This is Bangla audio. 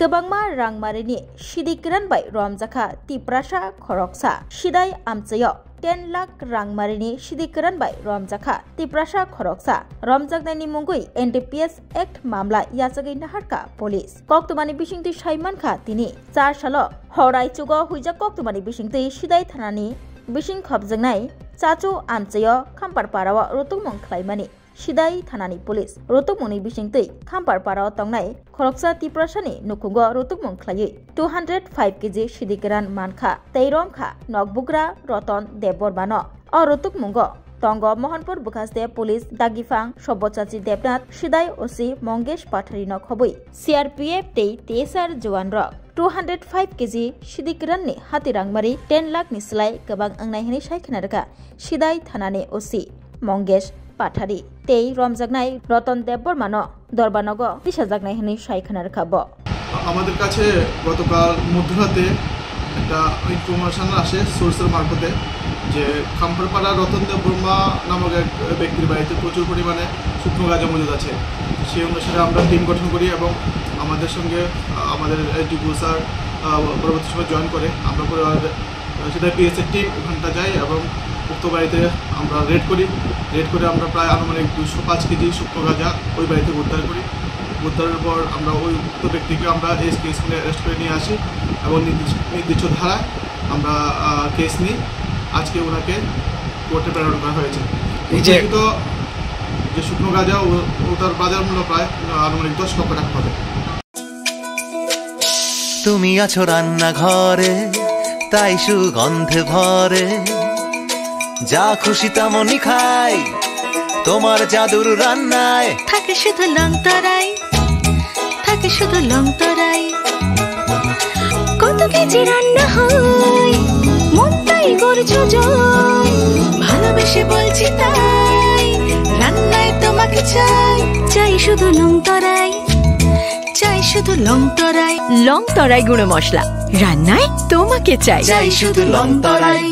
Kebangma rangmarini sidik ranbai romjaka tiprasa khoroksa sidai amchayo 10 lakh rangmarini sidik ranbai romjaka tiprasa khoroksa romjaknaini mungui NDPS Act mamla yachagai naharka police koktumani bisingti saimankha tini 4 salo horai chugo huijak koktumani bisingti sidai thanani bising khobjangnai chachu amchayo khamparparawa rotukmung khlaimani Sidai Thanani Police Rotukmungni bisingtui Khamparpara tongnai khoroksa tiprasani nukungo rotukmung khlai 205 kg sidikiran mankha teiromkha nokbugra roton deborbano o rotukmungo tongo Mohanpur Bukhaste Police Dagifang Sobochachi Debnath Sidai Osi Mongesh Pathari no khobui CRPF tei Tesar Jawan rok 205 kg sidikiran ni hatirangmari 10 lakh ni slai kabang angnai hini saikhnarka Sidai Thanani Osi Mongesh Pathari tei romjaknai Ratan দেববর্মানো দরবানগো দিশাজাকনাই হনি সাইখানার খাবো আমাদের কাছে গতকাল মধ্যরাতে একটা ইনফরমেশন আসে সোর্সের মারফতে যে খাম্পারপাড়া রতন দেববর্মা নামক এক ব্যক্তির বাড়িতে প্রচুর পরিমাণে শুকনো গাঁজা মজুদ আছে সেই অনুসারে আমরা টিম গঠন করি এবং আমাদের সঙ্গে আমাদের ডিপু স্যার পরবর্তী সময় জয়েন করে আমরা সেটা পিএসএর টিম ওখানটা যাই এবং উক্ত বাড়িতে আমরা রেড করে আমরা প্রায় আনুমানিক 205 কেজি শুকনো গাঁজা ওই বাড়ি থেকে উদ্ধার করি উদ্ধারের পর আমরা ওই উক্ত ব্যক্তিকে আমরা কেস নিয়ে অ্যারেস্ট করে নিয়ে আসি এবং নির্দিষ্ট ধারায় আমরা কেস নিই আজকে ওনাকে কোর্টে প্রেরণ করা হয়েছে যে শুকনো গাঁজা ওটার বাজার মূল্য প্রায় আনুমানিক 10 লক্ষ টাকা হবে তুমি আছো রান্নাঘরে তাই সুগন্ধে ভরে যা খুশি তেমনই খাই তোমার জাদুর রান্নায় থাকে শুধু লংতরাই থাকে শুধু লংতরাই কত কেজি রান্না হয় মনটাই করছো জয় ভালোবেসে বলছি তাই রান্নায় তোমাকে চাই চাই শুধু লংতরাই চাই শুধু লংতরাই লংতরাই গুঁড়ো মশলা রান্নায় তোমাকে চাই চাই শুধু লংতরাই